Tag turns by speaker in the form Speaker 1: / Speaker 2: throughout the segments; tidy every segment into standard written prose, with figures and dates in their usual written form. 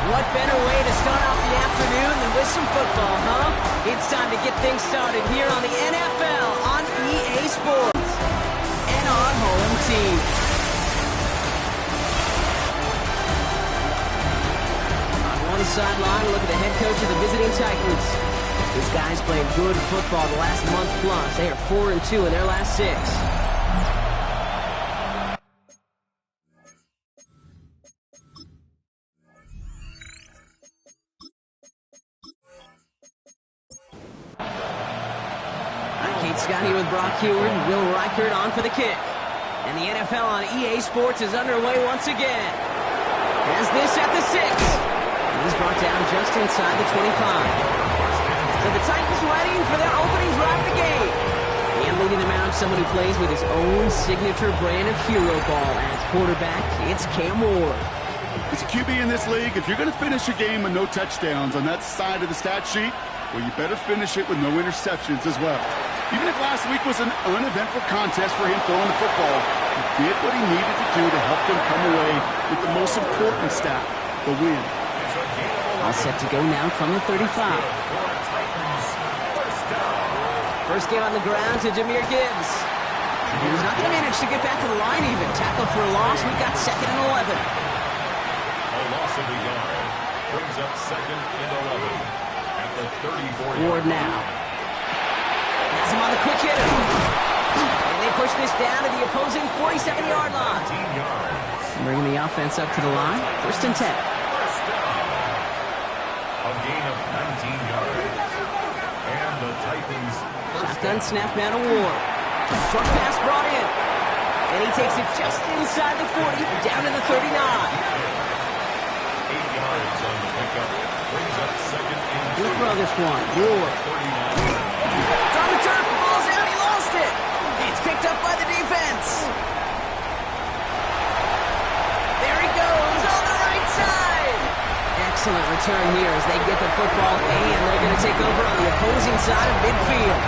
Speaker 1: What better way to start off the afternoon than with some football, huh? It's time to get things started here on the NFL on EA Sports and our home team. On one sideline, look at the head coach of the visiting Titans. This guy's playing good football the last month plus. They are 4-2 in their last 6. Scotty with Brock Heward and Will Reichert on for the kick. And the NFL on EA Sports is underway once again. Has this at the 6. And he's brought down just inside the 25. So the Titans ready for their opening drive of the game. And leading them out, someone who plays with his own signature brand of hero ball. At quarterback, it's Cam Ward.
Speaker 2: As a QB in this league, if you're going to finish a game with no touchdowns on that side of the stat sheet, well, you better finish it with no interceptions as well. Even if last week was an uneventful contest for him throwing the football, he did what he needed to do to help them come away with the most important stat, the win.
Speaker 1: All set to go now from the 35. First game on the ground to Jahmyr Gibbs. He's not going to manage to get back to the line even. Tackle for a loss. We've got 2nd and 11.
Speaker 3: A loss of the yard brings up 2nd and 11 at the 34.
Speaker 1: Ward now. Has him on the quick hitter. And they push this down to the opposing 47-yard line. Bringing the offense up to the line. 1st and 10.
Speaker 3: A gain of 19 yards. And the Titans.
Speaker 1: Shotgun snap now to Ward. Short pass brought in. And he takes it just inside the 40, down to the 39. 8
Speaker 3: yards on the pickup. Brings up 2nd and 2.
Speaker 1: He'll throw this one. Ward. It's on the turf. The ball's out. He lost it. It's picked up by the defense. There he goes on the right side. Excellent return here as they get the football, and they're going to take over on the opposing side of midfield.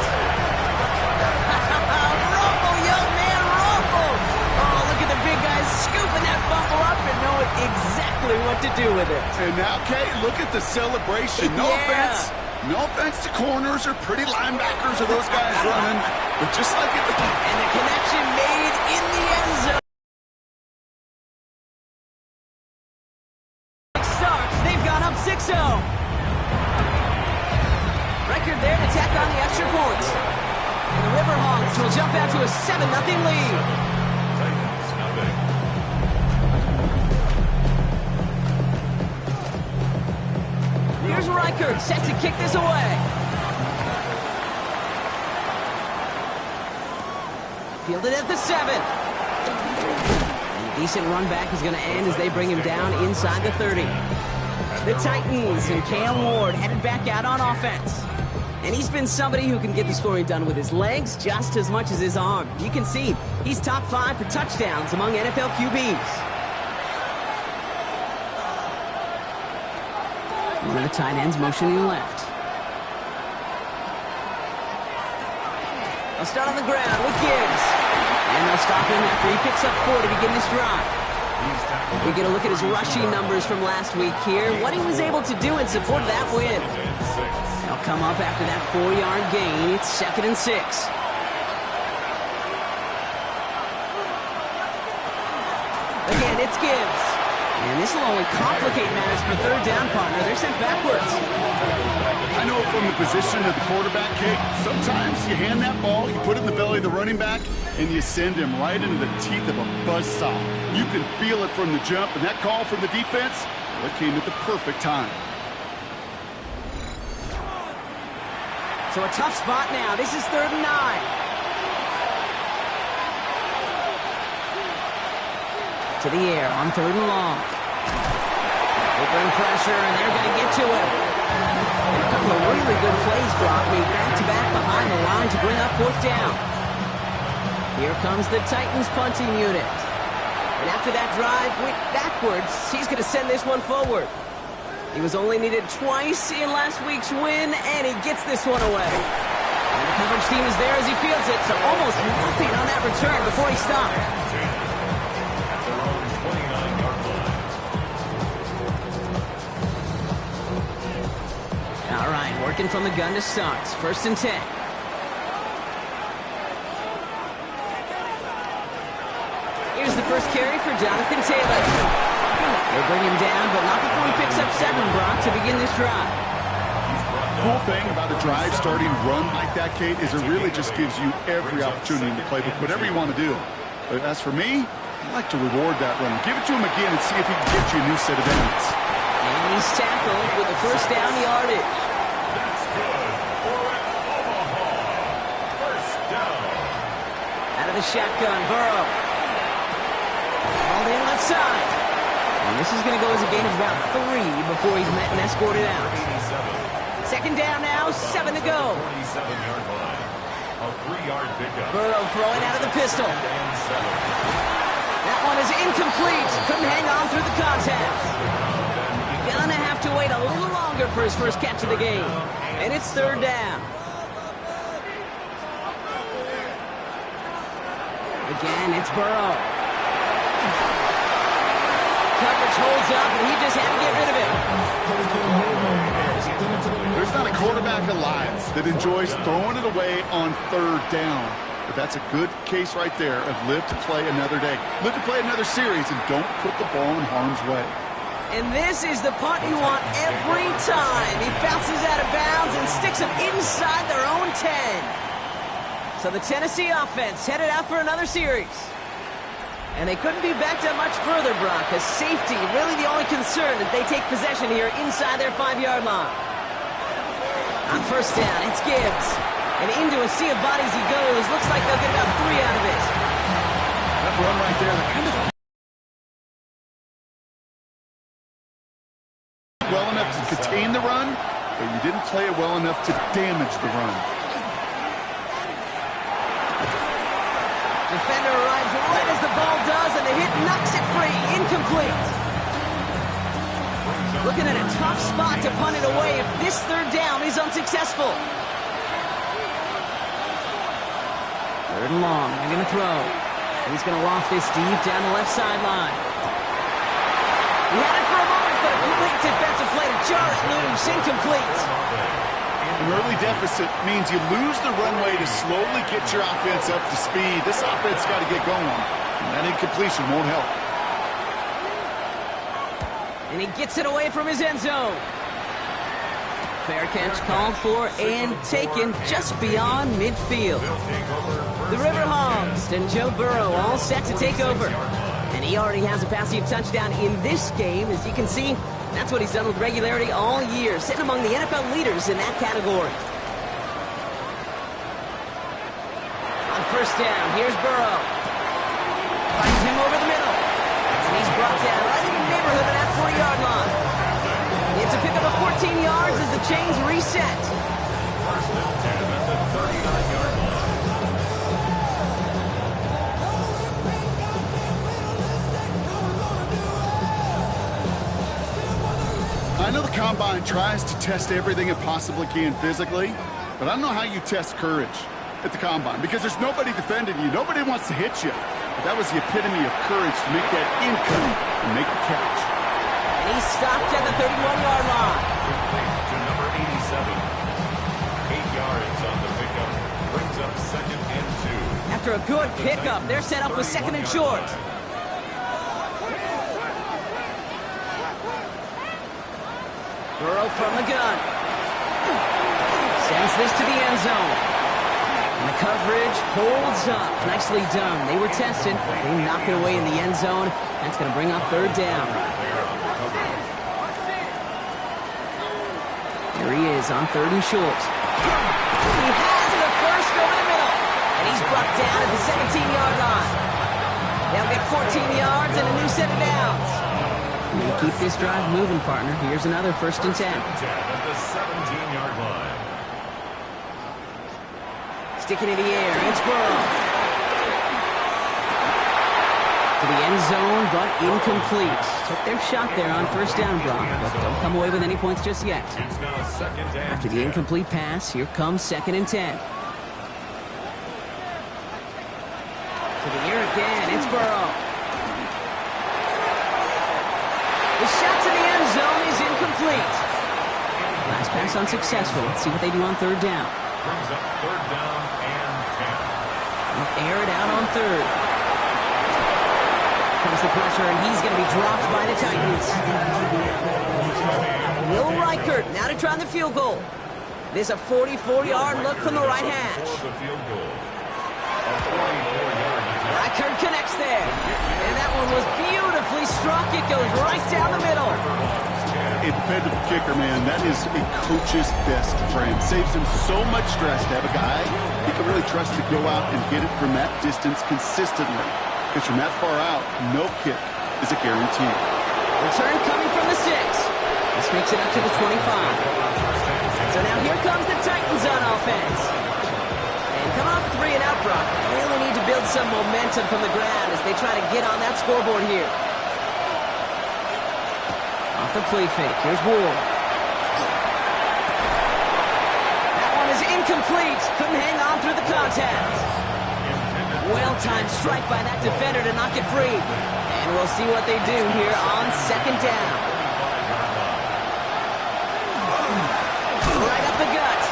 Speaker 1: Ruffle, young man, ruffle. Oh, look at the big guys scooping that fumble up and knowing exactly what to do with it.
Speaker 2: And now, Kate, look at the celebration. No offense. No offense to corners or pretty linebackers or those guys running, but just like at the...
Speaker 1: And the connection made in the end zone. Starts. They've gone up 6-0. Record there to tack on the extra points. And the River Hogs will jump out to a 7-0 lead.
Speaker 3: Titans nothing.
Speaker 1: Here's Reichert, set to kick this away. Fielded at the 7. And a decent run back is going to end as they bring him down inside the 30. The Titans and Cam Ward headed back out on offense. And he's been somebody who can get the scoring done with his legs just as much as his arm. You can see he's top 5 for touchdowns among NFL QBs. One of the tight ends motioning left. They'll start on the ground with Gibbs. And they'll stop him after he picks up 4 to begin this drive. We get a look at his rushing numbers from last week here. What he was able to do in support of that win. They'll come up after that 4-yard gain. It's 2nd and 6. Again, it's Gibbs. And this will only complicate matters for 3rd down, partner. They're sent backwards.
Speaker 2: I know from the position of the quarterback, Kate, sometimes you hand that ball, you put it in the belly of the running back, and you send him right into the teeth of a buzzsaw. You can feel it from the jump, and that call from the defense, well, it came at the perfect time.
Speaker 1: So a tough spot now. This is 3rd and 9. To the air on 3rd and long. They bring pressure, and they're going to get to him. And a couple of really good plays, Brock, made back-to-back behind the line to bring up 4th down. Here comes the Titans punting unit. And after that drive went backwards, he's going to send this one forward. He was only needed twice in last week's win, and he gets this one away. And the coverage team is there as he fields it, so almost nothing on that return before he stopped. Working from the gun to start. 1st and 10. Here's the first carry for Jonathan Taylor. They'll bring him down, but not before he picks up 7, Brock, to begin this drive.
Speaker 2: Cool thing about a drive starting run like that, Kate, is it really just gives you every opportunity in the playbook, whatever you want to do. But as for me, I like to reward that run. Give it to him again and see if he can get you a new set of downs.
Speaker 1: And he's tackled with the first down yardage.
Speaker 3: That's good for an Omaha. First down.
Speaker 1: Out of the shotgun, Burrow. All in left side. And this is going to go as a gain of about 3 before he's met and escorted out. 2nd down now, 7 to go.
Speaker 3: 47-yard line. A 3-yard pickup.
Speaker 1: Burrow throwing out of the pistol. That one is incomplete. Couldn't hang on through the contact. Gonna have to wait a little longer for his first catch of the game. And it's 3rd down. Again, it's Burrow. Coverage holds up, and he just had to get rid of it.
Speaker 2: There's not a quarterback alive that enjoys throwing it away on 3rd down. But that's a good case right there of live to play another day. Live to play another series, and don't put the ball in harm's way.
Speaker 1: And this is the punt you want every time. He bounces out of bounds and sticks him inside their own 10. So the Tennessee offense headed out for another series. And they couldn't be backed up much further, Brock, because safety really the only concern as they take possession here inside their 5-yard line. On 1st down, it's Gibbs. And into a sea of bodies he goes. Looks like they'll get about 3 out of it.
Speaker 2: That run right there, the kind of well enough to contain the run, but you didn't play it well enough to damage the run.
Speaker 1: Defender arrives right as the ball does, and the hit knocks it free. Incomplete. Looking at a tough spot to punt it away if this 3rd down is unsuccessful. 3rd and long. They're going to throw. He's going to loft this deep down the left sideline. He had it for a moment, but a complete defensive play to jar it loose. Incomplete.
Speaker 2: An early deficit means you lose the runway to slowly get your offense up to speed. This offense got to get going, and that incompletion won't help.
Speaker 1: And he gets it away from his end zone. Fair catch called for and taken just beyond midfield. The River Hogs and Joe Burrow all set to take over. And he already has a passing touchdown in this game. As you can see, that's what he's done with regularity all year, sitting among the NFL leaders in that category. On 1st down, here's Burrow. Finds him over the middle. And he's brought down right in the neighborhood of that 40-yard line. It's a pickup of 14 yards as the chains reset.
Speaker 3: 1st and 10 at the 39-yard line.
Speaker 2: I know the Combine tries to test everything it possibly can physically, but I don't know how you test courage at the Combine because there's nobody defending you. Nobody wants to hit you. But that was the epitome of courage to make that income and make the catch.
Speaker 1: And he's stopped at the 31-yard line.
Speaker 3: Complete to number 87. 8 yards on the pickup. Brings up 2nd and 2.
Speaker 1: After a good pickup, they're set up with 2nd and short. Burrow from the gun. Sends this to the end zone. And the coverage holds up. Nicely done. They were tested. They knock it away in the end zone. That's going to bring up 3rd down. Here he is on 3rd and short. He has the first over the middle. And he's brought down at the 17-yard line. They'll get 14 yards and a new set of downs. You keep this drive moving, partner. Here's another 1st and 10.
Speaker 3: 10 at the 17-yard line.
Speaker 1: Sticking in the air. It's Burrow. To the end zone, but incomplete. Took their shot there on 1st down, Brock, but don't come away with any points just yet.
Speaker 3: It's now 2nd and
Speaker 1: After the incomplete pass, here comes 2nd and 10. To the air again. It's Burrow. The shot to the end zone is incomplete. Last pass unsuccessful. Let's see what they do on third down.
Speaker 3: Brings up third down and 10.
Speaker 1: They'll air it out on third. Comes the pressure, and he's going to be dropped by the Titans. Will Reichert now to try the field goal. This is a 44-yard look from the right hash. Reichert connects there. And that one was beautifully struck. It goes right down the middle.
Speaker 2: A dependable kicker, man. That is a coach's best friend. Saves him so much stress to have a guy he can really trust to go out and get it from that distance consistently. Because from that far out, no kick is a guarantee.
Speaker 1: Return coming from the 6. This makes it up to the 25. So now here comes the Titans on offense. And come off 3 and out, Brock. They really need to build some momentum from the ground as they try to get on that scoreboard here. Off the play fake. Here's Ward. That one is incomplete. Couldn't hang on through the contact. Well-timed strike by that defender to knock it free. And we'll see what they do here on second down. Right up the gut.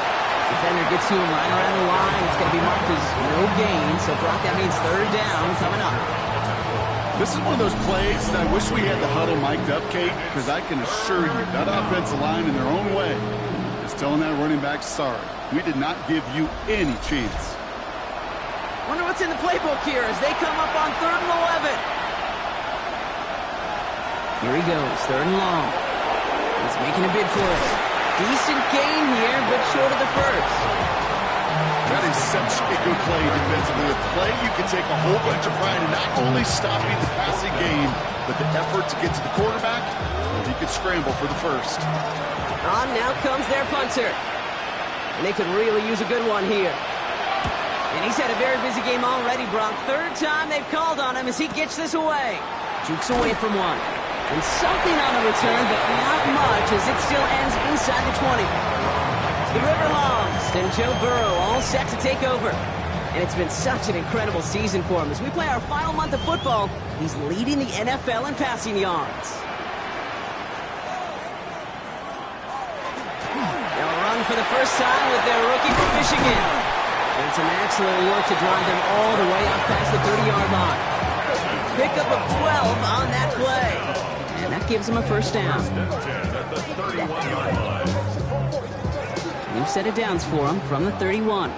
Speaker 1: Defender gets to him right around the line. It's going to be marked as no gain. So, Brock, that means third down coming up.
Speaker 2: This is one of those plays that I wish we had the huddle mic'd up, Kate, because I can assure you that offensive line in their own way is telling that running back, sorry, we did not give you any chance.
Speaker 1: Wonder what's in the playbook here as they come up on 3rd and 11. Here he goes, 3rd and long. He's making a bid for it. Decent gain here, but short of the first.
Speaker 2: That is such a good play defensively. A play you can take a whole bunch of pride in not only stopping the passing game, but the effort to get to the quarterback, he could scramble for the first.
Speaker 1: On now comes their punter. And they could really use a good one here. And he's had a very busy game already, Brock. 3rd time they've called on him as he gets this away. Jukes away from one. And something on the return, but not much as it still ends inside the 20. The River Hogs and Joe Burrow all set to take over. And it's been such an incredible season for him. As we play our final month of football, he's leading the NFL in passing yards. They'll run for the first time with their rookie from Michigan. And it's an excellent look to drive them all the way up past the 30-yard line. Pickup of 12 on that play. And that gives him a first down. New set of downs for him from the 31.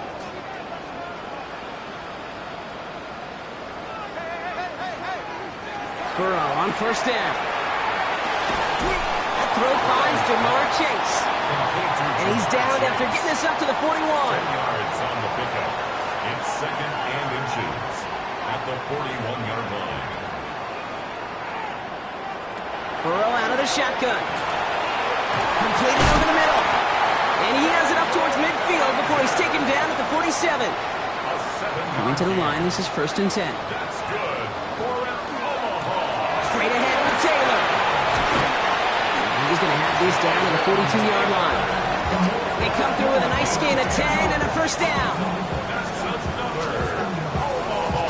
Speaker 1: Burrow on first down. That throw finds Jamar Chase. And he's down after getting this up to the 41.
Speaker 3: 10 yards on the pickup. It's 2nd and inches at the 41-yard line.
Speaker 1: Burrow out of the shotgun. Completed over the middle. And he has it up towards midfield before he's taken down at the 47. Coming to the line, this is 1st and 10.
Speaker 3: That's good for an Omaha.
Speaker 1: Straight ahead with Taylor. And he's going to have this down to the 42-yard line. They come through with a nice gain of 10 and a first down.
Speaker 3: That's another Omaha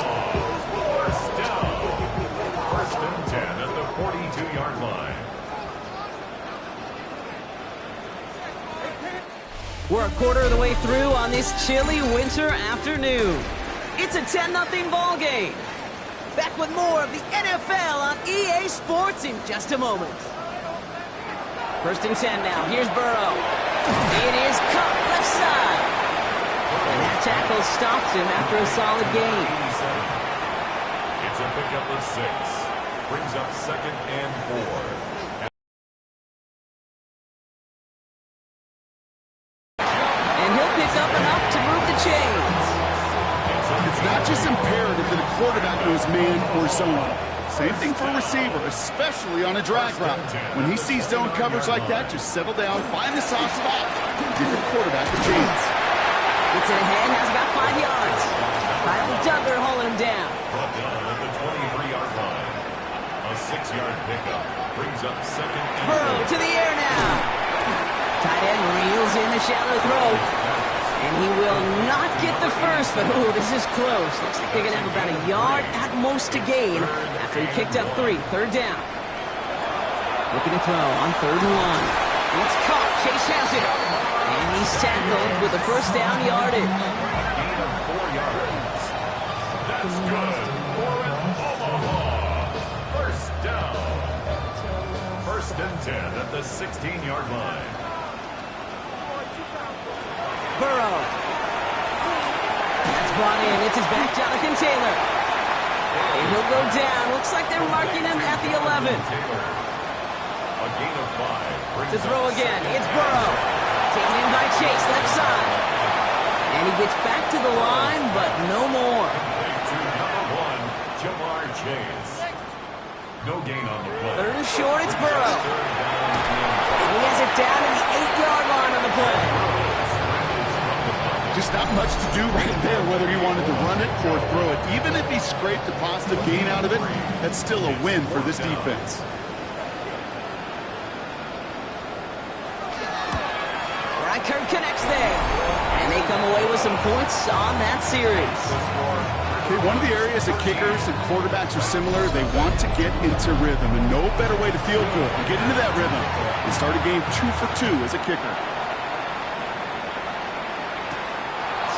Speaker 3: first down. 1st and 10 at the 42-yard line.
Speaker 1: We're a quarter of the way through on this chilly winter afternoon. It's a 10-0 ball game. Back with more of the NFL on EA Sports in just a moment. 1st and 10 now. Here's Burrow. It is caught left side. And that tackle stops him after a solid gain.
Speaker 3: It's a pickup of 6. Brings up 2nd and 4.
Speaker 2: It's not just imperative that a quarterback knows man or zone. Same thing for a receiver, especially on a drag route. When he sees zone coverage like that, just settle down, find the soft spot, give your quarterback a chance.
Speaker 1: Gets it ahead, has about 5 yards. Kyle Duggar hauling him down.
Speaker 3: Brought down at the 23-yard line. A 6-yard pickup brings up 2nd and
Speaker 1: Burrow to the air now. Tight end reels in the shallow throw. And he will not get the first, but ooh, this is close. Looks like they're going to have about a yard at most to gain after he kicked up 3. 3rd down. Looking to throw on 3rd and 1. It's caught. Chase has it. And he's tackled with the first down yardage.
Speaker 3: Gain of 4 yards. That's good for an Omaha. First down. First and 10 at the 16-yard line.
Speaker 1: Burrow. That's brought in. It's his back, Jonathan Taylor. And he'll go down. Looks like they're marking him at the 11.
Speaker 3: A gain of 5.
Speaker 1: To throw again. It's Burrow. Taken in by Chase, left side. And he gets back to the line, but no more.
Speaker 3: To number 1, Jamar Chase. No gain on the play.
Speaker 1: Third and short, it's Burrow. And he has it down in the 8-yard line on the play.
Speaker 2: Just not much to do right there, whether he wanted to run it or throw it. Even if he scraped a positive gain out of it, that's still a win for this defense.
Speaker 1: Reichert connects there. And they come away with some points on that series.
Speaker 2: Okay, one of the areas that kickers and quarterbacks are similar, they want to get into rhythm. And no better way to feel good and get into that rhythm and start a game 2 for 2 as a kicker.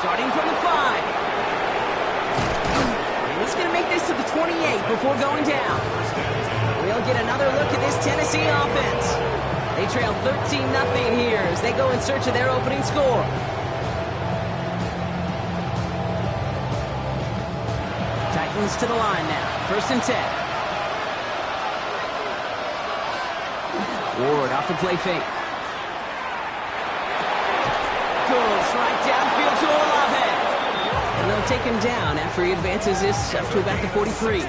Speaker 1: Starting from the 5. And he's going to make this to the 28 before going down. We'll get another look at this Tennessee offense. They trail 13-0 here as they go in search of their opening score. Titans to the line now. First and 10. Ward off the play fake. Goes right downfield to Olave. And they'll take him down after he advances this up to about the 43.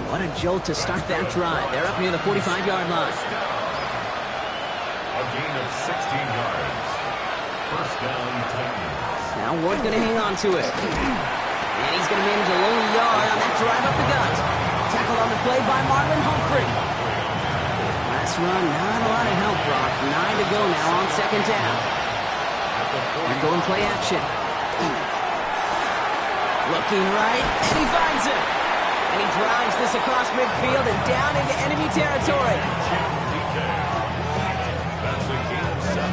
Speaker 1: What a jolt to start that drive. They're up near the 45-yard line.
Speaker 3: A gain of 16 yards. First down, Titans.
Speaker 1: Now Ward's going to hang on to it. And he's going to manage a low yard on that drive up the gut. Tackle on the play by Marlon Humphrey. Last run, not a lot of help, Brock. 9 to go now on second down. And going play action. Looking right, and he finds it. And he drives this across midfield and down into enemy territory.
Speaker 3: That's a gain of 7.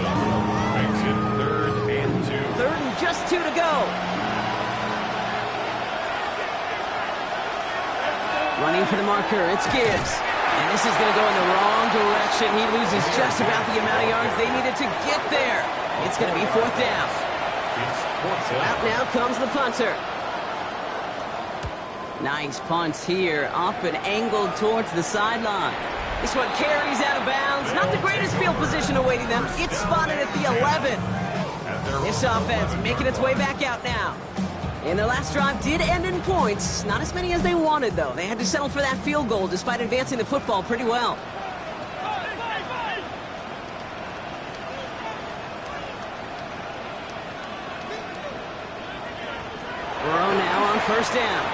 Speaker 3: Makes it 3rd and 2.
Speaker 1: 3rd and just 2 to go. Running for the marker, it's Gibbs. And this is going to go in the wrong direction. He loses just about the amount of yards they needed to get there. It's going to be 4th down. So out now comes the punter. Nice punt here, up and angled towards the sideline. This one carries out of bounds. Not the greatest field position awaiting them. It's spotted at the 11. This offense making its way back out now. And their last drive did end in points. Not as many as they wanted, though. They had to settle for that field goal despite advancing the football pretty well. Burrow now on first down.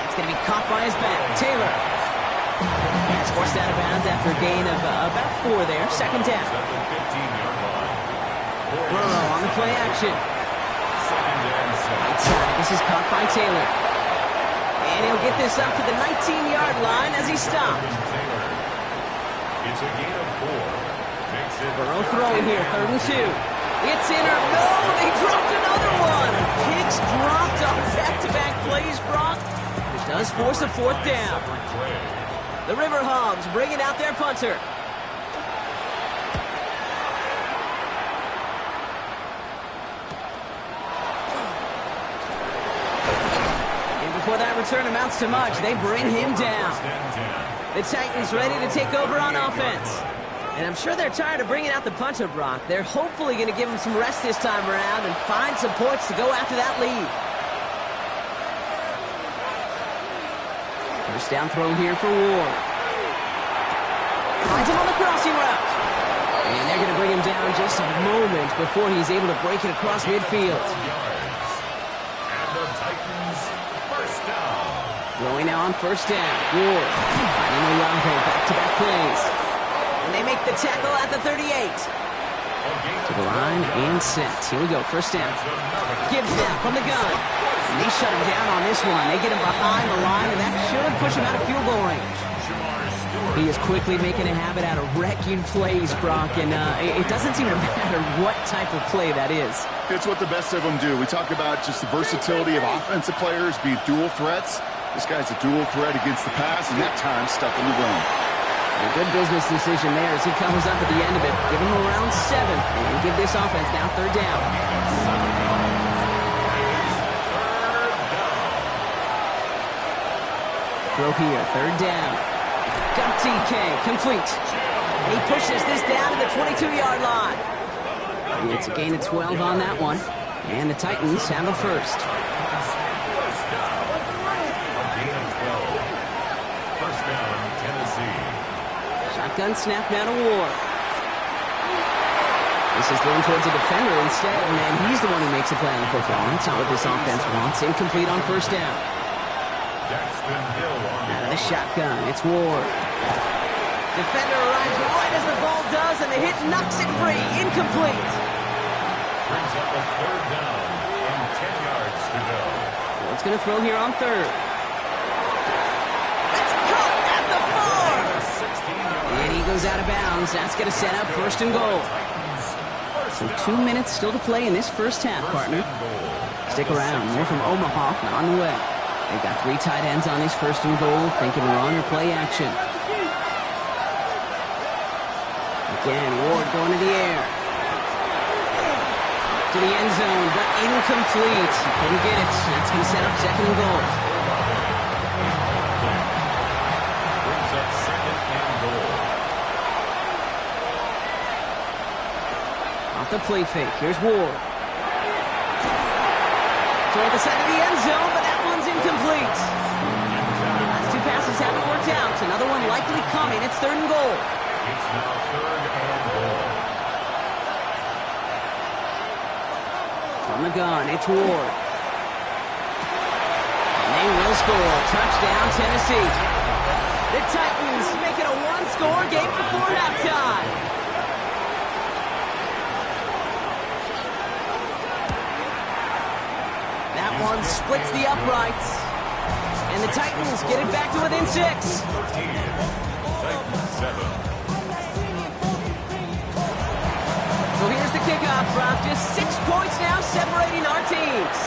Speaker 1: It's going to be caught by his back. Taylor. It's forced out of bounds after a gain of about 4 there. Second down. Burrow on the play action. Right side. This is caught by Taylor. And he'll get this up to the 19-yard line as he stopped.
Speaker 3: It's a gain of 4.
Speaker 1: Burrow throwing here. 3rd and 2. It's in or no, they dropped another one. Hicks dropped on back-to-back plays, Brock. It does force a 4th down. The River Hogs bringing out their punter. And before that return amounts to much, they bring him down. The Titans ready to take over on offense. And I'm sure they're tired of bringing out the punter, Brock. They're hopefully going to give him some rest this time around and find some points to go after that lead. First down throw here for Ward. Finds him on the crossing route. And they're going to bring him down just a moment before he's able to break it across midfield.
Speaker 3: And the Titans first down.
Speaker 1: Throwing now on first down. Ward finding Olave, back-to-back plays. And they make the tackle at the 38. To the line and set. Here we go, first down. Gibbs now from the gun. And they shut him down on this one. They get him behind the line, and that should push him out of field goal range. He is quickly making a habit out of wrecking plays, Brock, and it doesn't seem to matter what type of play that is.
Speaker 2: It's what the best of them do. We talk about just the versatility of offensive players being dual threats. This guy's a dual threat against the pass, and that time stuck in the run.
Speaker 1: A good business decision there as he comes up at the end of it. Give him around 7 and give this offense now 3rd down. Throw here, 3rd down. Got TK, complete. He pushes this down to the 22-yard line. It's a gain of 12 on that one. And the Titans have a first.
Speaker 3: First down. A gain of 12. First down, Tennessee.
Speaker 1: Shotgun snap now to Ward. This is thrown towards a defender instead, and he's the one who makes a play on football. That's not what this offense wants. Incomplete on first down. Out of the shotgun, it's Ward. Defender arrives right as the ball does, and the hit knocks it free. Incomplete.
Speaker 3: Brings up a 3rd down and 10 yards to go.
Speaker 1: Ward's going to throw here on 3rd. That's caught at the 4. And he goes out of bounds. That's going to set up 1st and goal. So 2 minutes still to play in this first half, partner. Stick around. More from Omaha on the way. They've got 3 tight ends on this 1st and goal, thinking run or play action. Again, Ward going to the air. To the end zone, but incomplete. Couldn't get it. That's going to set up 2nd and goal.
Speaker 3: Brings up 2nd and goal.
Speaker 1: Off the play fake. Here's Ward. Toward the side of the end zone, but that one's incomplete. Last 2 passes haven't worked out. Another one likely coming. It's 3rd and goal.
Speaker 3: It's now 3rd and goal.
Speaker 1: From the gun, it's Ward. And they will score. Touchdown, Tennessee. The Titans make it a 1-score game before halftime. That one splits the uprights. And the Titans get it back to within 6.
Speaker 3: 13. Titans 7.
Speaker 1: So here's the kickoff, Brock. Just 6 points now separating our teams.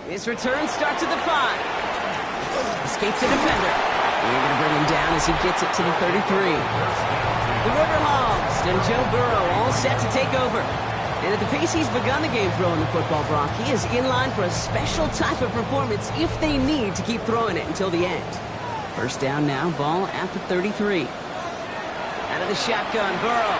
Speaker 1: His return starts at the 5. Escapes the defender. And they're going to bring him down as he gets it to the 33. The River Hogs and Joe Burrow all set to take over. And at the pace he's begun the game throwing the football, Brock, he is in line for a special type of performance if they need to keep throwing it until the end. First down now, ball at the 33. Out of the shotgun, Burrow.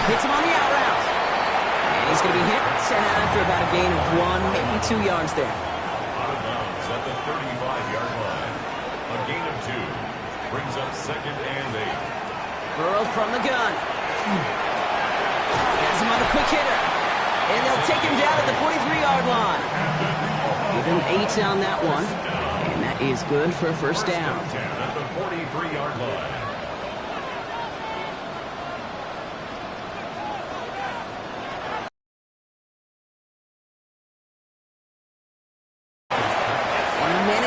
Speaker 1: Hits him on the out route. And he's going to be hit, sent out after about a gain of 1, maybe 2 yards there.
Speaker 3: Out of bounds at the 35-yard line. A gain of 2. Brings up 2nd and 8.
Speaker 1: Burrow from the gun. Has him on the quick hitter. And they'll take him down at the 43-yard line. Give him 8 on that one. And that is good for a first down.
Speaker 3: 10 at the 43-yard line.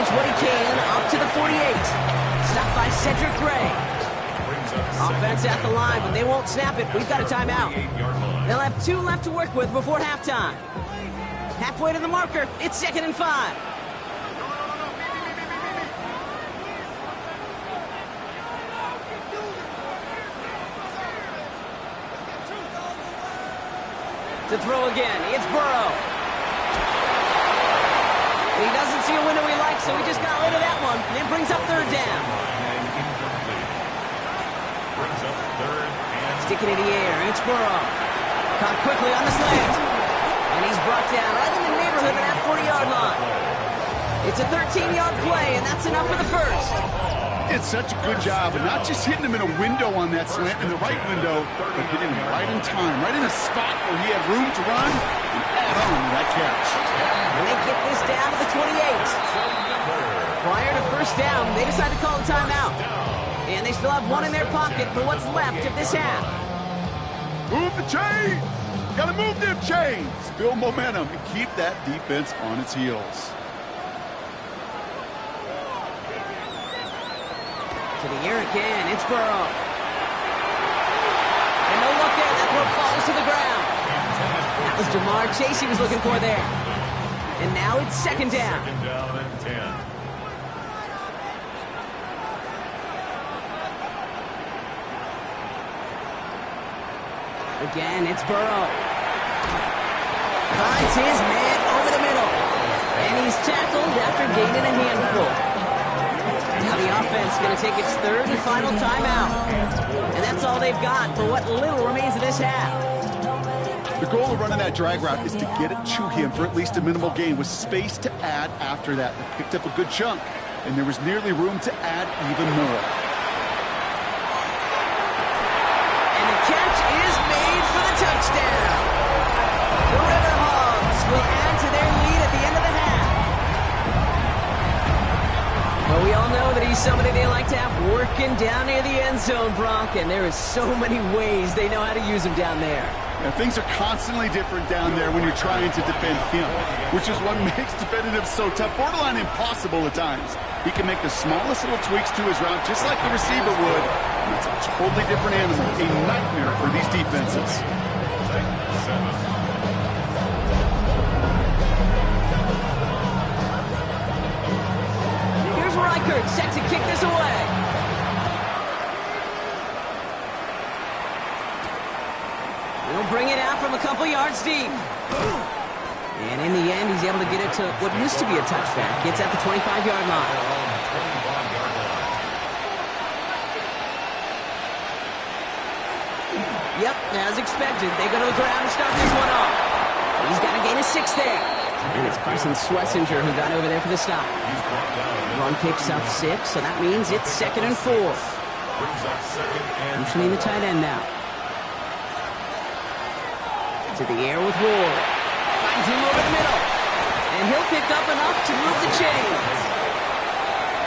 Speaker 1: What he can, up to the 48. Stopped by Cedric Gray. Offense at the line, but they won't snap it. We've got a timeout. They'll have 2 left to work with before halftime. Halfway to the marker, it's 2nd and 5. To throw again, it's Burrow. He doesn't see a window he likes, so he just got rid of that one. And it brings up 3rd down. Sticking in the air, it's Burrow. Caught quickly on the slant. And he's brought down right in the neighborhood of that 40-yard line. It's a 13-yard play, and that's enough for the first.
Speaker 2: It's such a good job of not just hitting him in a window on that slant, in the right window, but hitting him right in time, right in a spot where he had room to run and add on to that catch.
Speaker 1: And they get this down to the 28. Prior to first down, they decide to call a timeout. And they still have 1 in their pocket for what's left of this half.
Speaker 2: Move the chains! Gotta move them chains! Build momentum and keep that defense on its heels.
Speaker 1: To the air again. It's Burrow. And no look there. That throw falls to the ground. That was Jamar Chase he was looking for there. And now it's second down.
Speaker 3: Second down and 10.
Speaker 1: Again, it's Burrow. Finds his man over the middle. And he's tackled after gaining a handful. Now the offense is going to take its third and final timeout. And that's all they've got for what little remains of this half.
Speaker 2: The goal of running that drag route is to get it to him for at least a minimal gain with space to add after that. They picked up a good chunk, and there was nearly room to add even more.
Speaker 1: And the catch is made for the touchdown. The River Hogs will add to their lead at the end of the half. Well, we all know that he's somebody they like to have working down near the end zone, Brock, and there is so many ways they know how to use him down there.
Speaker 2: And things are constantly different down there when you're trying to defend him, which is what makes defending him so tough, borderline impossible at times. He can make the smallest little tweaks to his route just like the receiver would. And it's a totally different animal, a nightmare for these defenses.
Speaker 1: Here's Reichert set to kick this away. He'll bring it out from a couple yards deep. And in the end, he's able to get it to what used to be a touchback. It's at the 25-yard line. Yep, as expected. They go to the ground to start this one off. He's got a gain of 6 there. And it's Carson Swessinger who got over there for the stop. Run picks up 6, so that means it's 2nd and 4. Usually the tight end now. To the air with Ward. Finds him over the middle. And he'll pick up enough to move the chains.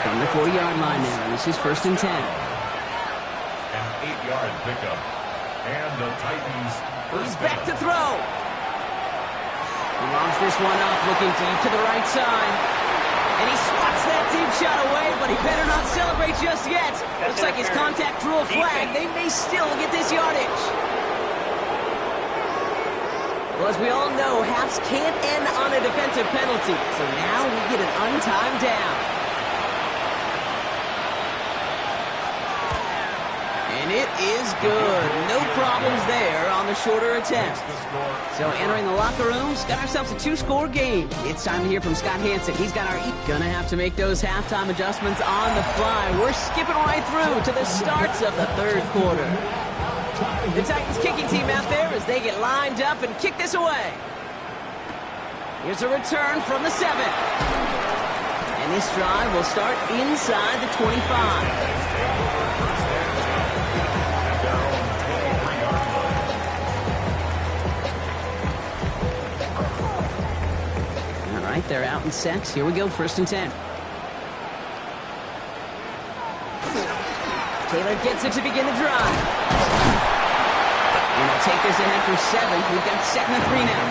Speaker 1: From the 40-yard line now. This is 1st and 10.
Speaker 3: An 8-yard pickup. And the Titans.
Speaker 1: He's back to throw. He launches this one up, looking deep to the right side. And he swats that deep shot away, but he better not celebrate just yet. Looks like his contact drew a flag. They may still get this yardage. Well, as we all know, halves can't end on a defensive penalty. So now we get an untimed down. And it is good. No problems there on the shorter attempt. So entering the locker rooms, got ourselves a 2-score game. It's time to hear from Scott Hansen. He's got our gonna have to make those halftime adjustments on the fly. We're skipping right through to the starts of the 3rd quarter. The Titans kicking team out there as they get lined up and kick this away. Here's a return from the 7. And this drive will start inside the 25. All right, they're out in sets. Here we go, 1st and 10. Taylor gets it to begin the drive. And they'll take this ahead for 7. We've got 2nd and 3 now.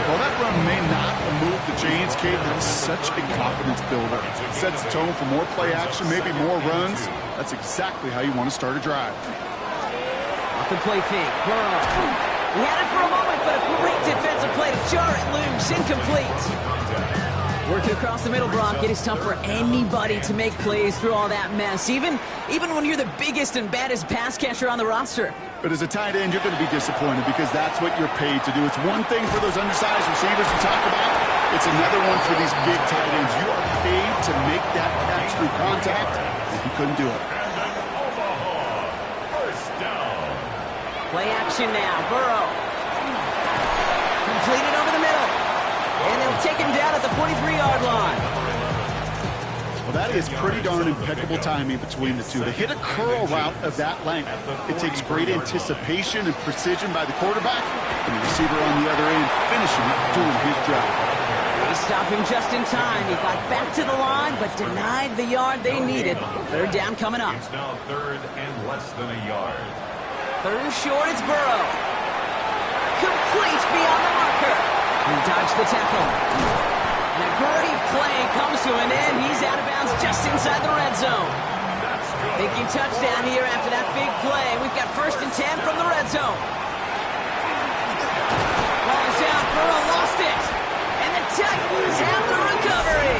Speaker 2: Well, that run may not move the chains, Kate. That's such a confidence builder. Sets the tone for more play action, maybe more runs. That's exactly how you want to start a drive.
Speaker 1: Off the play fake. Burrow. He had it for a moment, but a great defensive play to jar it loose. Incomplete. Working across the middle, Brock. It is tough for anybody to make plays through all that mess, even when you're the biggest and baddest pass catcher on the roster.
Speaker 2: But as a tight end, you're going to be disappointed because that's what you're paid to do. It's one thing for those undersized receivers you talk about. It's another one for these big tight ends. You are paid to make that catch through contact, and he couldn't do it.
Speaker 3: And an Omaha first down.
Speaker 1: Play action now. Burrow. Completed over the middle. And they'll take him down at the 43-yard line.
Speaker 2: Well, that is pretty darn impeccable timing between the two. To hit a curl route of that length, it takes great anticipation and precision by the quarterback, and the receiver on the other end finishing it, doing his job.
Speaker 1: They stop him just in time. He got back to the line, but denied the yard they needed. 3rd down coming up.
Speaker 3: It's now 3rd and less than a yard.
Speaker 1: 3rd and short, it's Burrow. Complete beyond the marker. He dodged the tackle. And a great play comes to an end. He's out of bounds just inside the red zone.
Speaker 3: That's
Speaker 1: Thinking touchdown here after that big play. We've got 1st and 10 from the red zone. Ball is out. Burrow lost it. And the Titans have the recovery.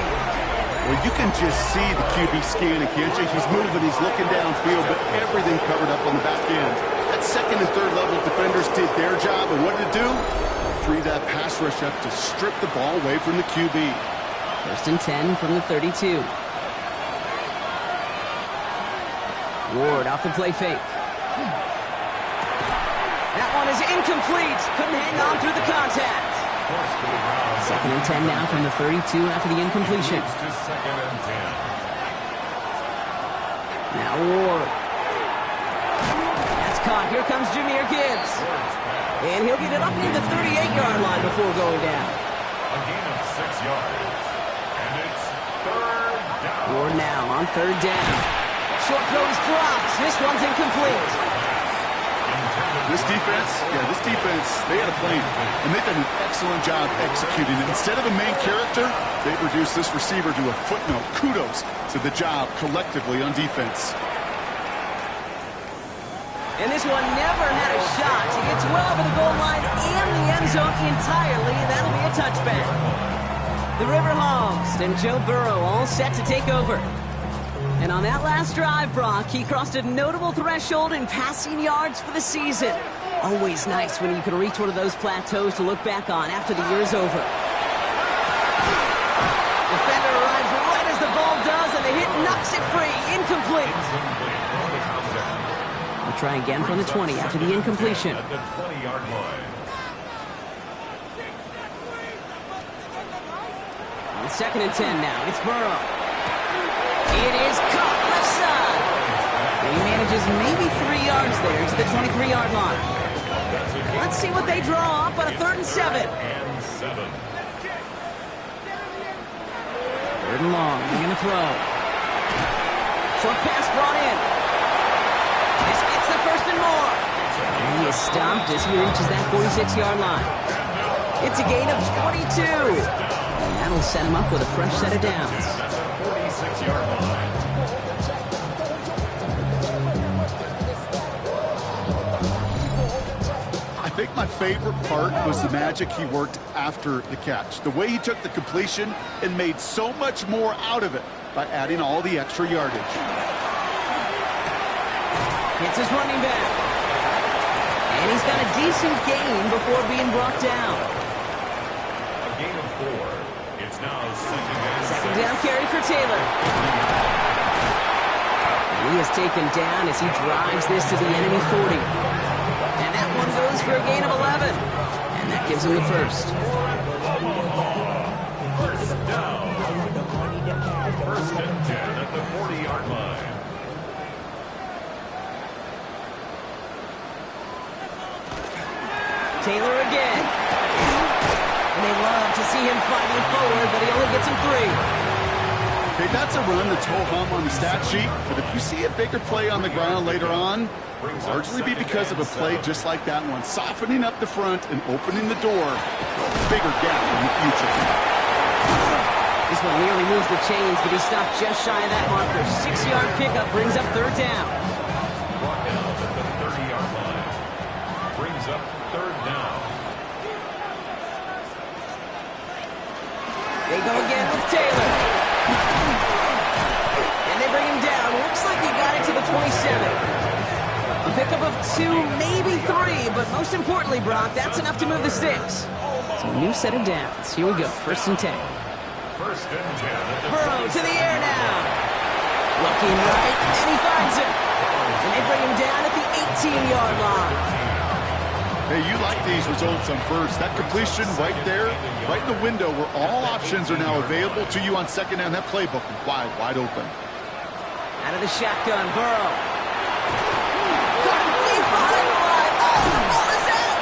Speaker 2: Well, you can just see the QB scanning, can't you? He's moving, he's looking downfield, but everything covered up on the back end. That 2nd and 3rd level defenders did their job, and what did it do? Free that pass rush up to strip the ball away from the QB.
Speaker 1: 1st and 10 from the 32. Ward off the play fake. That one is incomplete. Couldn't hang on through the contact. 2nd and 10 now from the 32 after the incompletion. Now Ward. That's caught. Here comes Jahmyr Gibbs. And he'll get it up near the 38-yard line before going down.
Speaker 3: A gain of 6 yards. And it's 3rd down.
Speaker 1: Ward now on 3rd down. Short throw is dropped. This one's incomplete.
Speaker 2: This defense, they had a plan, and they've done an excellent job executing it. Instead of a main character, they've reduced this receiver to a footnote. Kudos to the job collectively on defense.
Speaker 1: And this one never had a shot to get well over the goal line and the end zone entirely, and that'll be a touchback. The River Hogs and Joe Burrow all set to take over. And on that last drive, Brock, he crossed a notable threshold in passing yards for the season. Always nice when you can reach one of those plateaus to look back on after the year's over. Defender arrives right as the ball does, and the hit knocks it free. Incomplete. We'll try again from the 20 after the incompletion.
Speaker 3: At the 20-yard line.
Speaker 1: 2nd and 10 now. It's Burrow. It is caught left side. And he manages maybe 3 yards there to the 23-yard line. Let's see what they draw up on a 3rd and 7. 3rd and long. They're going to throw. Short pass brought in. This gets the 1st and more. And he is stopped as he reaches that 46-yard line. It's a gain of 22. And that'll set him up with a fresh set of downs.
Speaker 3: 46-yard line.
Speaker 2: I think my favorite part was the magic he worked after the catch. The way he took the completion and made so much more out of it by adding all the extra yardage.
Speaker 1: Hits his running back. And he's got a decent gain before being brought down.
Speaker 3: A gain of 4. It's now
Speaker 1: 2nd down carry for Taylor. And he is taken down as he drives this to the enemy 40. And that one goes for a gain of 11. And that gives him the 1st.
Speaker 3: 1st down. 1st and 10 at the 40-yard line.
Speaker 1: Taylor again. And they love to see him fighting forward, but he only gets him 3.
Speaker 2: Okay, that's a run that's ho-hum on the stat sheet, but if you see a bigger play on the ground later on, it'll largely be because of a play just like that one, softening up the front and opening the door to a bigger gap in the future.
Speaker 1: This one nearly moves the chains, but he stopped just shy of that marker. 6-yard pickup brings up 3rd down.
Speaker 3: Brought down at the 30-yard line. Brings up 3rd down.
Speaker 1: They go again with Taylor. And they bring him down. Looks like he got it to the 27. A pickup of 2, maybe 3, but most importantly, Brock, that's enough to move the sticks. So a new set of downs. Here we go, 1st and 10.
Speaker 3: 1st and 10.
Speaker 1: Burrow to the air now. Looking right, and he finds him. And they bring him down at the 18-yard line.
Speaker 2: Hey, you like these results on 1st. That completion right there, right in the window where all options are now available to you on 2nd down. That playbook wide open.
Speaker 1: Out of the shotgun, Burrow. Caught him deep behind the line. Oh, the ball is out.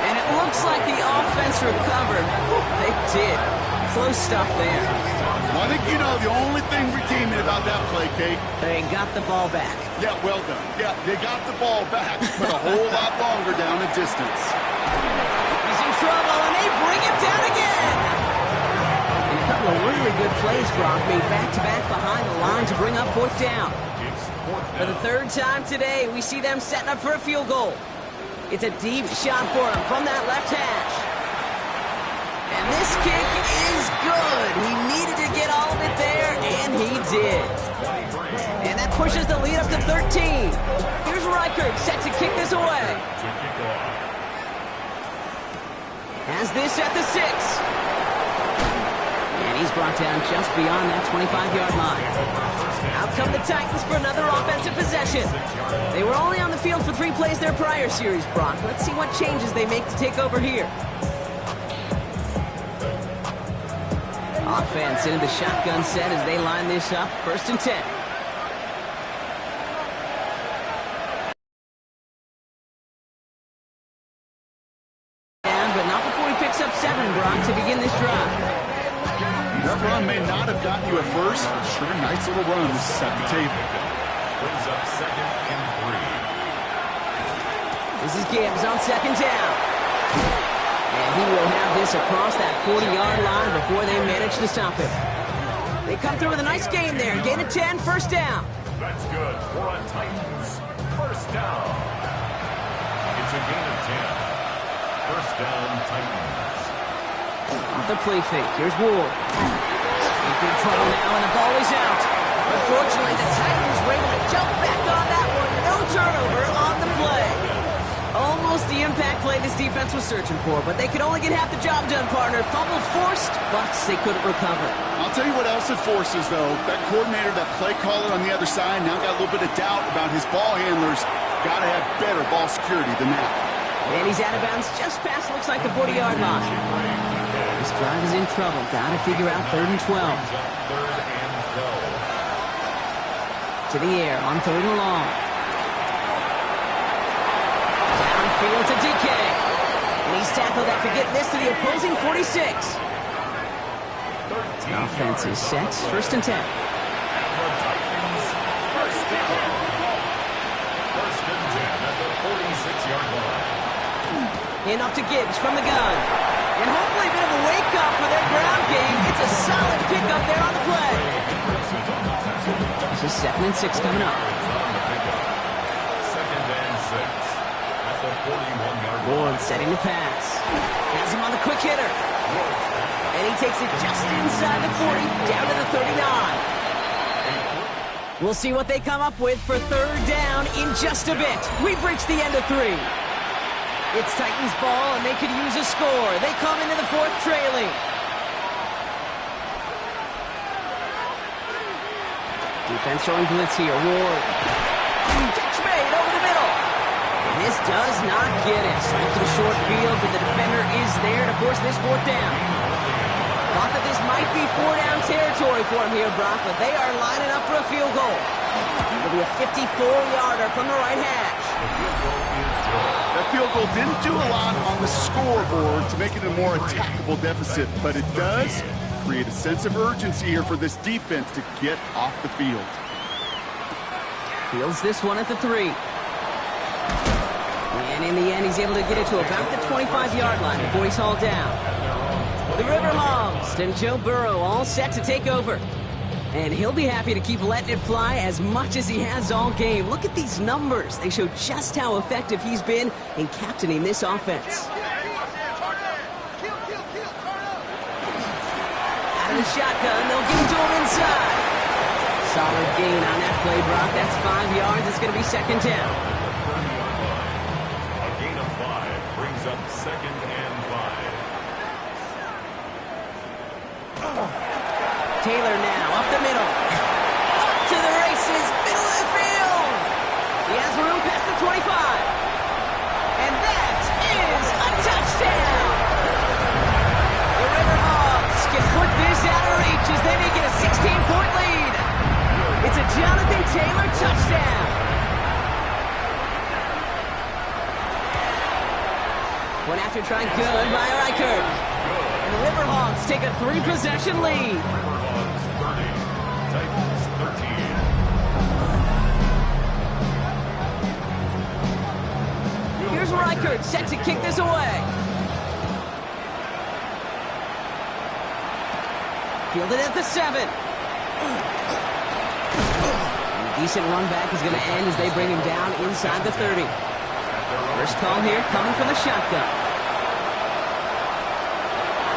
Speaker 1: And it looks like the offense recovered. They did. Close stuff there.
Speaker 2: Well, I think you know the only thing redeeming about that play, Kate.
Speaker 1: They got the ball back.
Speaker 2: Yeah, well done. Yeah, they got the ball back, but a whole lot longer down the distance.
Speaker 1: He's in trouble, and they bring him down again. And a couple couple of really good plays, Brock, made back-to-back behind the line to bring up fourth down. For the third time today, we see them setting up for a field goal. It's a deep shot for him from that left hash. And this kick is good. He needed to get all of it there, and he did. And that pushes the lead up to 13. Here's Reichert set to kick this away. Has this at the 6. And he's brought down just beyond that 25-yard line. Out come the Titans for another offensive possession. They were only on the field for 3 plays their prior series, Brock. Let's see what changes they make to take over here. Offense into the shotgun set as they line this up. 1st and 10. But not before he picks up 7, Brock, to begin this drive.
Speaker 2: That run may not have gotten you a first, but sure, nice little run to set the table.
Speaker 3: Brings up 2nd and 3.
Speaker 1: This is Gibbs on 2nd down. And he will have this across that 40-yard line before they manage to stop him. They come through with a nice gain there. Gain of 10, 1st down.
Speaker 3: That's good for a Titans. 1st down. It's a gain of 10. 1st down, Titans.
Speaker 1: Off the play fake. Here's Ward. He's in trouble now, and the ball is out. Unfortunately, the Titans were able to jump back on that one. No turnover on the play. Almost the impact play this defense was searching for, but they could only get half the job done, partner. Fumble forced, but they couldn't recover.
Speaker 2: I'll tell you what else it forces, though. That coordinator, that play caller on the other side, now got a little bit of doubt about his ball handlers. Got to have better ball security than that.
Speaker 1: And he's out of bounds just past, looks like, the 40-yard line. This drive is in trouble. Got to figure out 3rd and 12. To the air on 3rd and long. Downfield to DK. And he's tackled after getting this to the opposing 46. Offense is set. 1st and 10.
Speaker 3: 1st and 10 at the 46-yard line.
Speaker 1: Handoff to Gibbs from the gun. And hopefully a bit of a wake-up for their ground game. It's a solid pickup there on the play. This is 2nd and 6 coming up.
Speaker 3: 2nd and 6 at the 41-yard line.
Speaker 1: Ward setting the pass. Has him on the quick hitter. And he takes it just inside the 40, down to the 39. We'll see what they come up with for 3rd down in just a bit. We've reached the end of 3. It's Titans ball, and they could use a score. They come into the 4th trailing. Defense showing blitz here. Ward. Catch made over the middle. And this does not get it. Straight to the short field, but the defender is there to force this 4th down. Thought that this might be 4-down territory for him here, Brock, but they are lining up for a field goal. It'll be a 54-yarder from the right hash.
Speaker 2: That field goal didn't do a lot on the scoreboard to make it a more attackable deficit, but it does create a sense of urgency here for this defense to get off the field.
Speaker 1: Fields this one at the 3. And in the end, he's able to get it to about the 25-yard line before he's hauled down. The River Hogs and Joe Burrow all set to take over. And he'll be happy to keep letting it fly as much as he has all game. Look at these numbers. They show just how effective he's been in captaining this offense. Out of the shotgun, they'll give it to him inside. Solid gain on that play, Brock. That's 5 yards. It's going to be 2nd down.
Speaker 3: A gain of 5 brings up 2nd and 5.
Speaker 1: Taylor now, up the middle. Up to the races, middle of the field. He has room past the 25. And that is a touchdown. The River Hogs can put this out of reach as they make it a 16-point lead. It's a Jonathan Taylor touchdown. One after try, good by Reichert. And the River Hogs take a 3-possession lead.
Speaker 3: Titans 13.
Speaker 1: Here's Reichert set to kick this away. Fielded at the 7. And a decent run back is going to end as they bring him down inside the 30. First call here coming from the shotgun.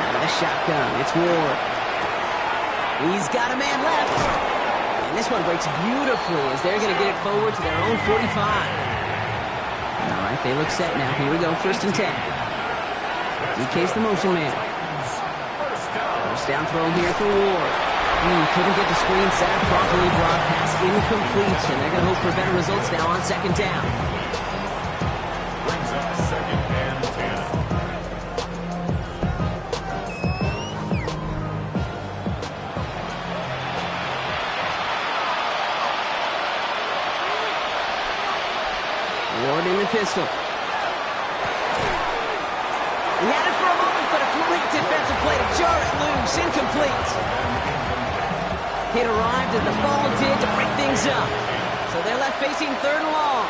Speaker 1: Out of the shotgun, it's Ward. He's got a man left. And this one breaks beautifully as they're going to get it forward to their own 45. All right, they look set now. Here we go, 1st and 10. DK's the motion man. First down throw here for Ward. Couldn't get the screen set up properly. Broad pass incomplete, and they're going to hope for better results now on 2nd down.
Speaker 3: Brings up 2nd and 10.
Speaker 1: Ward in the pistol. He had it for a moment, but a great defensive play to jar it loose. Incomplete. Hit arrived as the ball did to break things up. So they're left facing 3rd and long.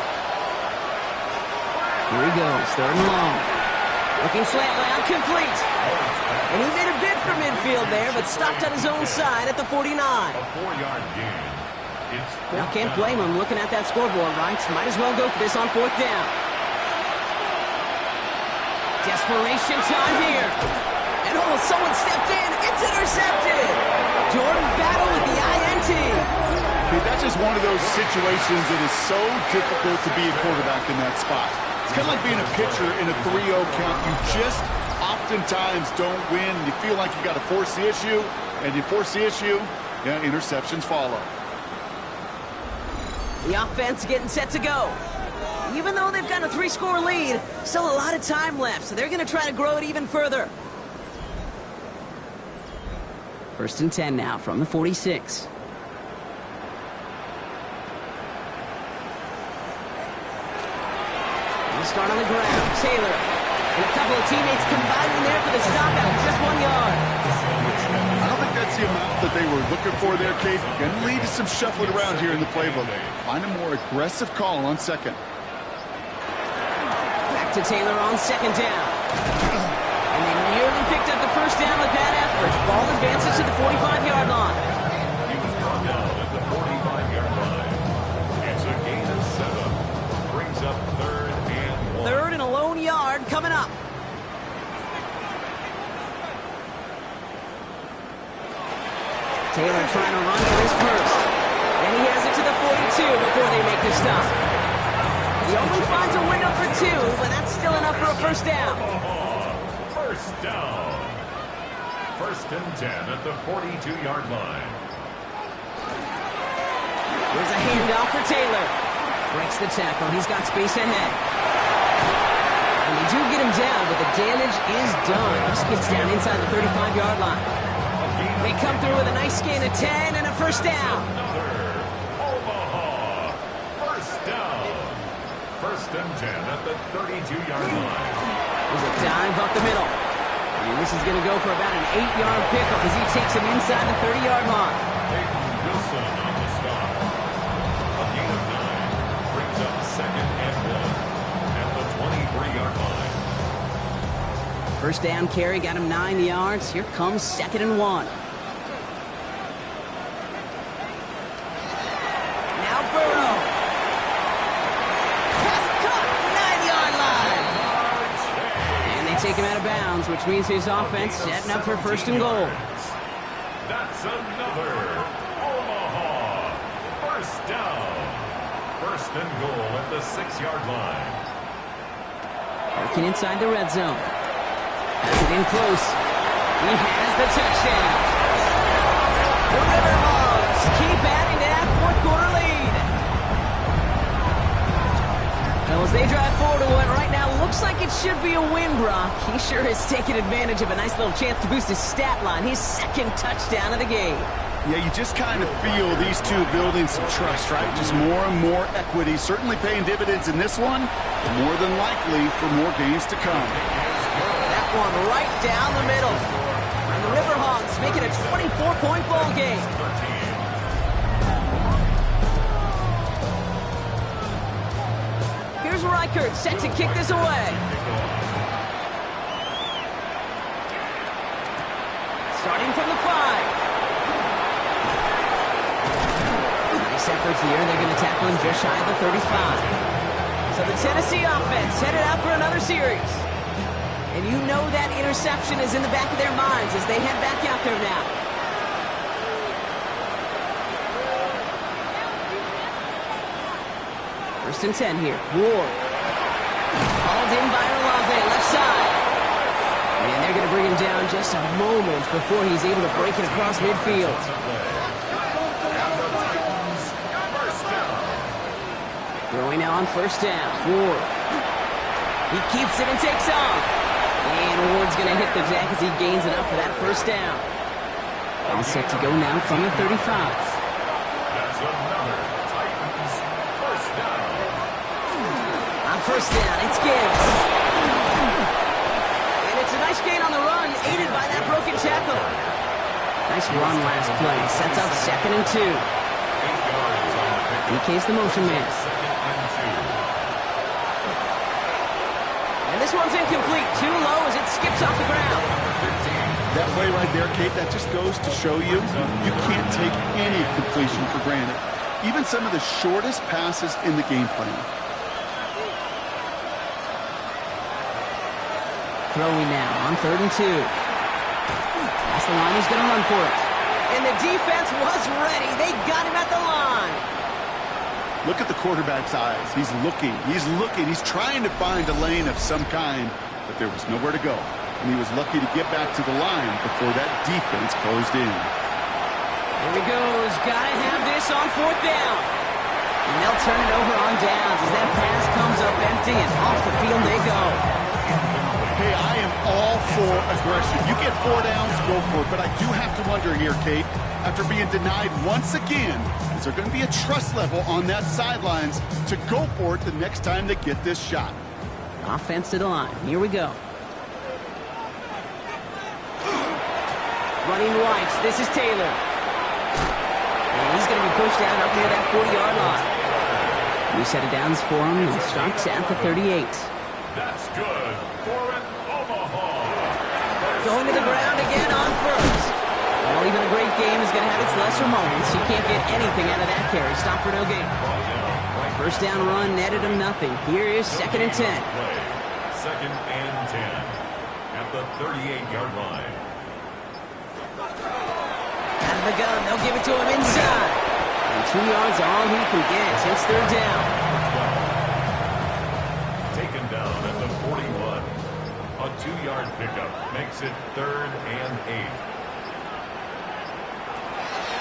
Speaker 1: Here he goes, 3rd and long. Looking slant route, complete. And he made a bid for midfield there, but stopped on his own side at the 49.
Speaker 3: A 4-yard gain.
Speaker 1: Well, can't blame him looking at that scoreboard, right? Might as well go for this on 4th down. Desperation time here. And someone stepped in. It's intercepted. Jordan Battle with the INT.
Speaker 2: Okay, that's just one of those situations that is so difficult to be a quarterback in that spot. It's kind of like being a pitcher in a 3-0 count. You just oftentimes don't win. You feel like you got to force the issue, and you force the issue, yeah, interceptions follow.
Speaker 1: The offense getting set to go. Even though they've got a 3-score lead, still a lot of time left, so they're going to try to grow it even further. 1st and 10 now from the 46. We'll start on the ground. Taylor and a couple of teammates combining there for the stop after just 1 yard.
Speaker 2: I don't think that's the amount that they were looking for there, Kate. Going to lead to some shuffling around here in the playbook. Find a more aggressive call on 2nd.
Speaker 1: Back to Taylor on 2nd down. And they nearly picked up the 1st down with that effort. Ball advances to the 45-yard line.
Speaker 3: He was brought down at the 45-yard line. It's a gain of 7. Brings up 3rd and 1.
Speaker 1: 3rd and a lone yard coming up. Taylor trying to run for his 1st. And he has it to the 42 before they make the stop. He only finds a window for 2, but that's still enough for a 1st down.
Speaker 3: 1st down. 1st and 10 at the 42-yard line.
Speaker 1: Here's a handoff for Taylor. Breaks the tackle. He's got space ahead. And they do get him down, but the damage is done. He skids down inside the 35-yard line. They come through with a nice gain of 10 and a 1st down.
Speaker 3: Omaha. 1st down. 1st and 10 at the 32-yard line.
Speaker 1: There's a dive up the middle. And this is going to go for about an 8-yard pickup as he takes him inside the 30-yard line.
Speaker 3: Wilson on the stop. A gain of 9 brings up 2nd and 1 at the 23-yard line.
Speaker 1: 1st down carry got him 9 yards. Here comes 2nd and 1. Now Burrow. Pass caught, 9-yard line. And they take him out of bounds, which means his offense setting up for 1st and goal.
Speaker 3: That's another Omaha 1st down. 1st and goal at the 6-yard line.
Speaker 1: Working inside the red zone. Has it in close. He has the touchdown. The River Hogs keep adding to that 4th quarter lead. Well, as they drive forward to what right now looks like it should be a win, Brock. He sure has taken advantage of a nice little chance to boost his stat line. His 2nd touchdown of the game.
Speaker 2: Yeah, you just kind of feel these two building some trust, right? Just more and more equity. Certainly paying dividends in this one. More than likely for more games to come.
Speaker 1: That one right down the middle. And the River Hogs make it a 24-point ball game. Here's Reichert set to kick this away. Starting from the 5. Nice effort here. They're going to tackle him just shy of the 35. So the Tennessee offense headed out for another series. And you know that interception is in the back of their minds as they head back out there now. First and 10 here. Ward. Called in by Olave, left side. And they're going to bring him down just a moment before he's able to break it across midfield. Throwing now on first down. Ward. He keeps it and takes off. And Ward's going to hit the deck as he gains enough for that first down. All set to go now from the 35.
Speaker 3: That's another Titans first down.
Speaker 1: On first down, it's Gibbs. And it's a nice gain on the run, aided by that broken tackle. Nice run last play. Sets up 2nd and 2.
Speaker 3: 8 yards on the pick.
Speaker 1: DK's the motion man.
Speaker 3: 2nd and 2.
Speaker 1: And this one's incomplete. Too low as it skips off the ground.
Speaker 2: That play right there, Kate, that just goes to show you, you can't take any completion for granted. Even some of the shortest passes in the game plan.
Speaker 1: Throwing now on 3rd and 2. That's the line, he's going to run for it. And the defense was ready. They got him at the line.
Speaker 2: Look at the quarterback's eyes. He's looking. He's trying to find a lane of some kind, but there was nowhere to go. And he was lucky to get back to the line before that defense closed in.
Speaker 1: Here he goes. Got to have this on 4th down. And they'll turn it over on downs as that pass comes up empty and off the field they go.
Speaker 2: Hey, I am all for aggression. You get 4 downs, go for it. But I do have to wonder here, Kate, after being denied once again, is there going to be a trust level on that sidelines to go for it the next time they get this shot?
Speaker 1: Offense to the line. Here we go. Running right. This is Taylor. And he's going to be pushed out up near that 40-yard line. New set of downs for him and starts at the 38.
Speaker 3: That's good for an Omaha.
Speaker 1: Going to the ground again on first. Well, even a great game is going to have its lesser moments. You can't get anything out of that carry. Stop for no gain. First down run netted him nothing. Here is 2nd and 10.
Speaker 3: 2nd and 10 at the 38-yard line.
Speaker 1: Out of the gun, they'll give it to him inside. And 2 yards are all he can get. It's 3rd down.
Speaker 3: Taken down at the 41. A 2-yard pickup makes it 3rd and 8.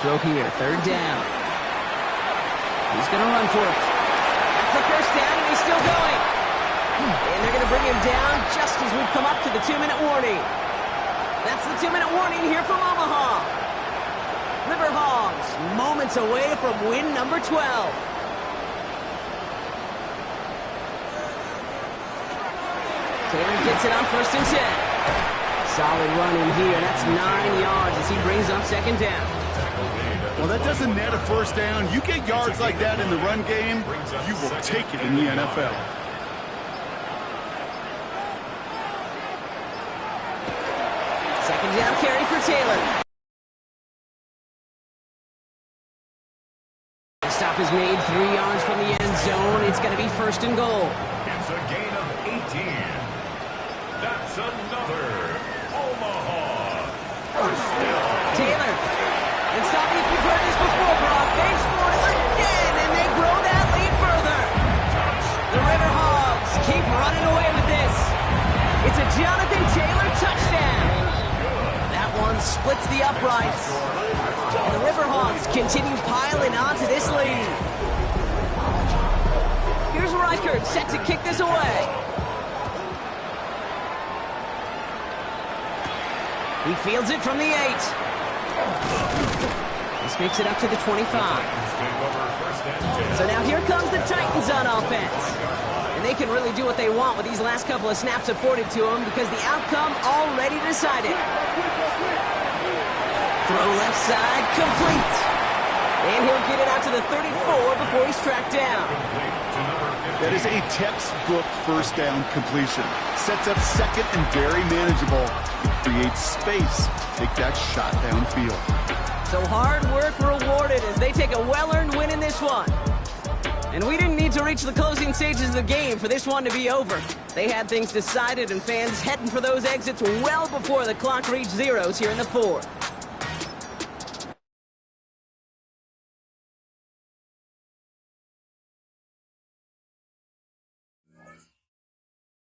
Speaker 1: Throw here, 3rd down. He's going to run for it. That's the first down, and he's still going. And they're going to bring him down just as we've come up to the 2-minute warning. That's the 2-minute warning here from Omaha. River Hogs, moments away from win number 12. Taylor gets it on 1st and 10. Solid run in here. That's 9 yards as he brings up 2nd down.
Speaker 2: Well, that doesn't net a first down. You get yards like that in the run game, you will take it in the NFL.
Speaker 1: Second down carry for Taylor. The stop is made 3 yards from the end zone. It's going to be 1st and goal.
Speaker 3: It's a gain of 18. That's another Omaha first down.
Speaker 1: Taylor. And stop me if you've heard this before, Brock. They've scored again, and they grow that lead further. The River Hogs keep running away with this. It's a Jonathan Taylor touchdown. That one splits the uprights. And the River Hogs continue piling on to this lead. Here's Reichert set to kick this away. He fields it from the 8. This makes it up to the 25. So now here comes the Titans on offense. And they can really do what they want with these last couple of snaps afforded to them because the outcome already decided. Throw left side, complete. And he'll get it out to the 34 before he's tracked down.
Speaker 2: That is a textbook first down completion. Sets up 2nd and very manageable. It creates space to take that shot downfield.
Speaker 1: So hard work rewarded as they take a well-earned win in this this one. And we didn't need to reach the closing stages of the game for this one to be over. They had things decided and fans heading for those exits well before the clock reached zeros here in the fourth.